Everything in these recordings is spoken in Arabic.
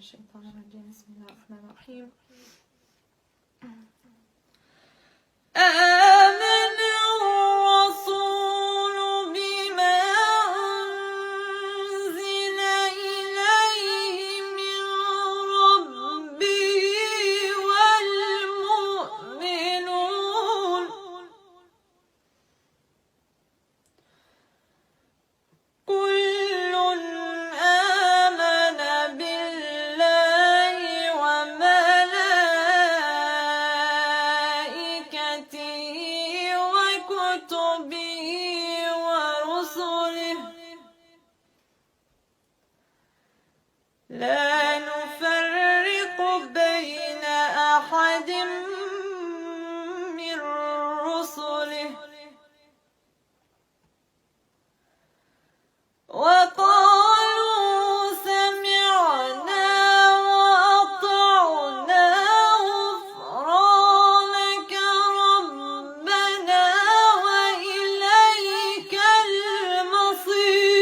الشيطان الرجيم. بسم الله الرحمن الرحيم. آمن الرسول بما أنزل إليه من ربه والمؤمنون كل آمن بالله وملائكته وكتبه ورسله لا نفرق بين أحد من رسله وقالوا سمعنا وأطعنا غفرانك ربنا وإليك المصير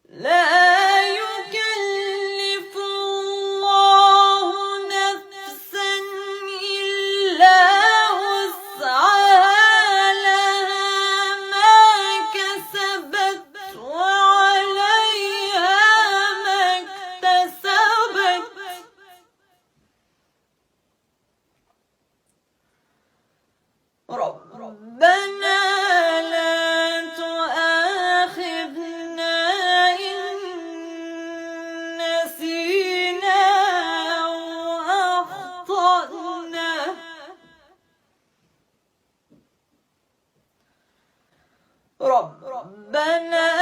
لا يكلف الله نفسا إلا وسعها لها ما كسبت وعليها ما اكتسبت ربنا لا تؤاخذنا إن نسينا أو أخطأنا ربنا